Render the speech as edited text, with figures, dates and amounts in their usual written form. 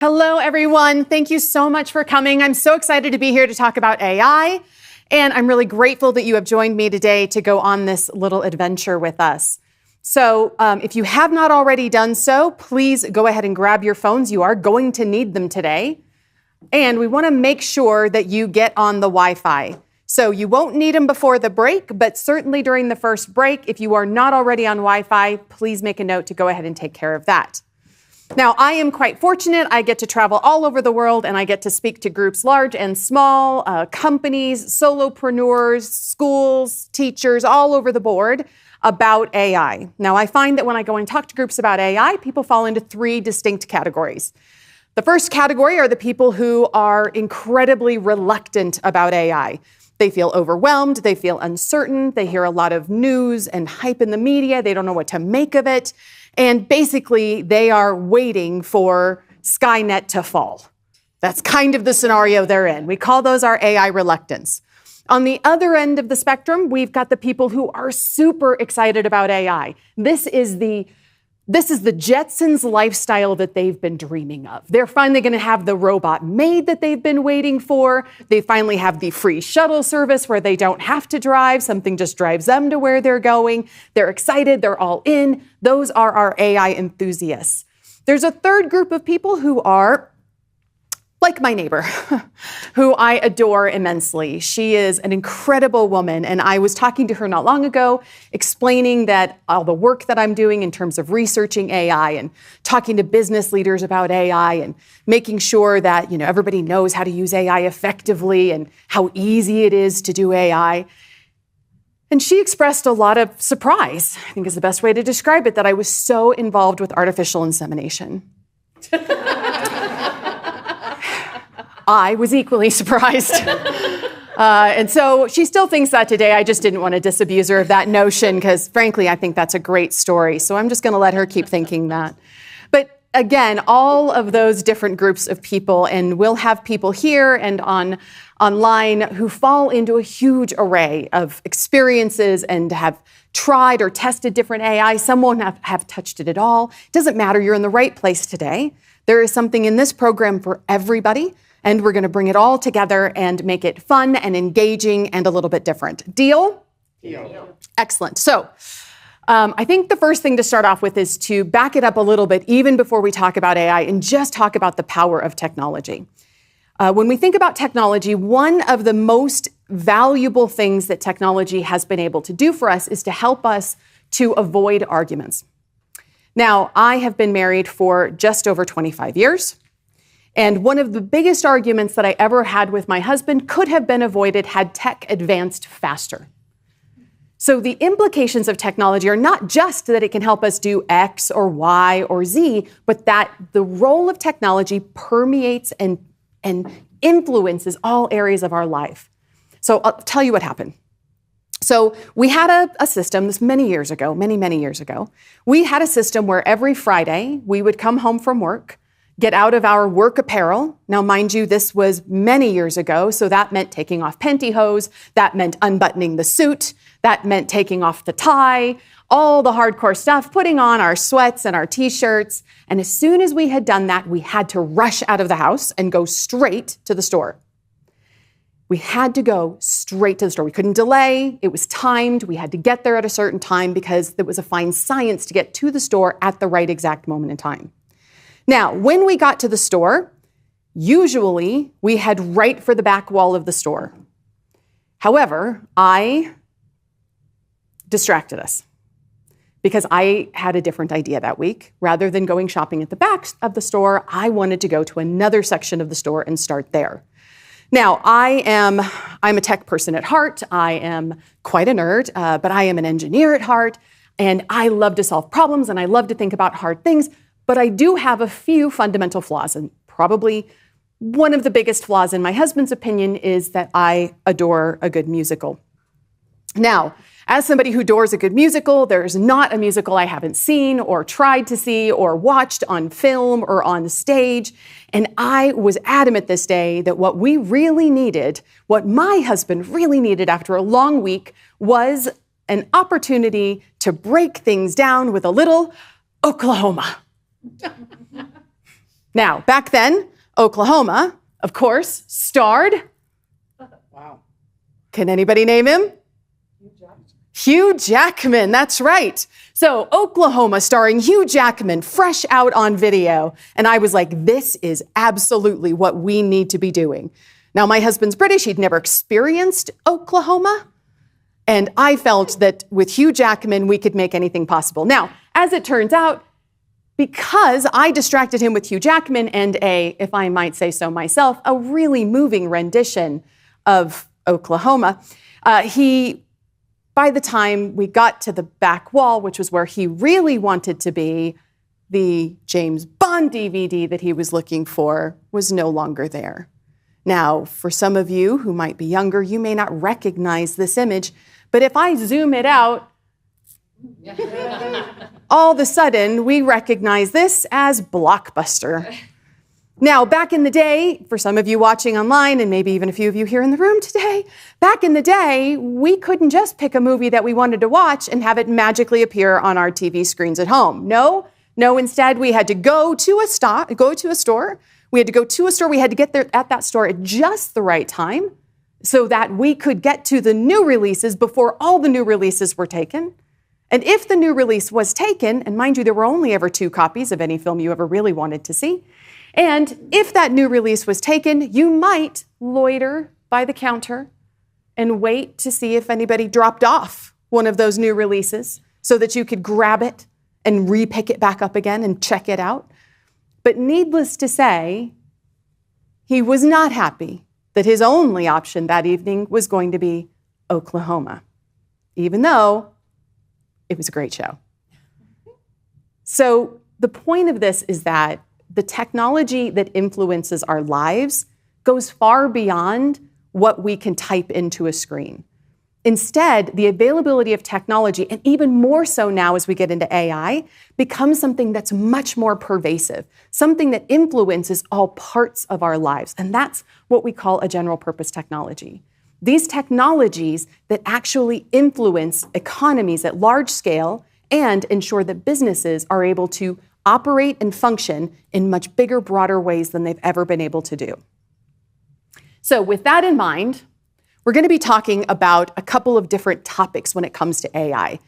Hello, everyone. Thank you so much for coming. I'm so excited to be here to talk about AI, and I'm really grateful that you have joined me today to go on this little adventure with us. So if you have not already done so, please go ahead and grab your phones. You are going to need them today. And we want to make sure that you get on the Wi-Fi. So you won't need them before the break, but certainly during the first break, if you are not already on Wi-Fi, please make a note to go ahead and take care of that. Now, I am quite fortunate. I get to travel all over the world, and I get to speak to groups large and small, companies, solopreneurs, schools, teachers, all over the board about AI. Now, I find that when I go and talk to groups about AI, people fall into three distinct categories. The first category are the people who are incredibly reluctant about AI. They feel overwhelmed, they feel uncertain, they hear a lot of news and hype in the media, they don't know what to make of it, and basically they are waiting for Skynet to fall. That's kind of the scenario they're in. We call those our AI reluctance. On the other end of the spectrum, we've got the people who are super excited about AI. This is the Jetsons lifestyle that they've been dreaming of. They're finally going to have the robot maid that they've been waiting for. They finally have the free shuttle service where they don't have to drive. Something just drives them to where they're going. They're excited. They're all in. Those are our AI enthusiasts. There's a third group of people who are like my neighbor, who I adore immensely. She is an incredible woman, and I was talking to her not long ago, explaining that all the work that I'm doing in terms of researching AI and talking to business leaders about AI and making sure that everybody knows how to use AI effectively and how easy it is to do AI. And she expressed a lot of surprise, I think is the best way to describe it, that I was so involved with artificial insemination. I was equally surprised. And so she still thinks that today. I just didn't want to disabuse her of that notion because, frankly, I think that's a great story. So I'm just going to let her keep thinking that. But again, all of those different groups of people, and we'll have people here and online who fall into a huge array of experiences and have tried or tested different AI. Some won't have touched it at all. It doesn't matter. You're in the right place today. There is something in this program for everybody. And we're going to bring it all together and make it fun and engaging and a little bit different. Deal? Deal. Excellent. So I think the first thing to start off with is to back it up a little bit, even before we talk about AI, and just talk about the power of technology. When we think about technology, one of the most valuable things that technology has been able to do for us is to help us to avoid arguments. Now, I have been married for just over 25 years. And one of the biggest arguments that I ever had with my husband could have been avoided had tech advanced faster. So the implications of technology are not just that it can help us do X or Y or Z, but that the role of technology permeates and influences all areas of our life. So I'll tell you what happened. So we had a system, this many years ago, many years ago. We had a system where every Friday we would come home from work, get out of our work apparel. Now, mind you, this was many years ago, so that meant taking off pantyhose, that meant unbuttoning the suit, that meant taking off the tie, all the hardcore stuff, putting on our sweats and our t-shirts. And as soon as we had done that, we had to rush out of the house and go straight to the store. We had to go straight to the store. We couldn't delay. It was timed. We had to get there at a certain time because it was a fine science to get to the store at the right exact moment in time. Now, when we got to the store, usually we head right for the back wall of the store. However, I distracted us because I had a different idea that week. Rather than going shopping at the back of the store, I wanted to go to another section of the store and start there. Now, I'm a tech person at heart. I am quite a nerd, but I am an engineer at heart, and I love to solve problems, and I love to think about hard things. But I do have a few fundamental flaws, and probably one of the biggest flaws in my husband's opinion is that I adore a good musical. Now, as somebody who adores a good musical, there's not a musical I haven't seen or tried to see or watched on film or on stage. And I was adamant this day that what we really needed, what my husband really needed after a long week, was an opportunity to break things down with a little Oklahoma. Now, back then, Oklahoma, of course, starred. Wow. Can anybody name him? Hugh Jackman, that's right. So Oklahoma starring Hugh Jackman, fresh out on video. And I was like, this is absolutely what we need to be doing. Now, my husband's British. He'd never experienced Oklahoma. And I felt that with Hugh Jackman, we could make anything possible. Now, as it turns out, because I distracted him with Hugh Jackman and if I might say so myself, a really moving rendition of Oklahoma, by the time we got to the back wall, which was where he really wanted to be, the James Bond DVD that he was looking for was no longer there. Now, for some of you who might be younger, you may not recognize this image, but if I zoom it out, all of a sudden, we recognize this as Blockbuster. Now, back in the day, for some of you watching online, and maybe even a few of you here in the room today, back in the day, we couldn't just pick a movie that we wanted to watch and have it magically appear on our TV screens at home. No, instead, we had to go to a store. We had to go to a store. We had to get there at that store at just the right time so that we could get to the new releases before all the new releases were taken. And if the new release was taken, and mind you, there were only ever 2 copies of any film you ever really wanted to see, and if that new release was taken, you might loiter by the counter and wait to see if anybody dropped off one of those new releases so that you could grab it and re-pick it back up again and check it out. But needless to say, he was not happy that his only option that evening was going to be Oklahoma, even though it was a great show. So the point of this is that the technology that influences our lives goes far beyond what we can type into a screen. Instead, the availability of technology, and even more so now as we get into AI, becomes something that's much more pervasive, something that influences all parts of our lives. And that's what we call a general purpose technology. These technologies that actually influence economies at large scale and ensure that businesses are able to operate and function in much bigger, broader ways than they've ever been able to do. So with that in mind, we're going to be talking about a couple of different topics when it comes to AI.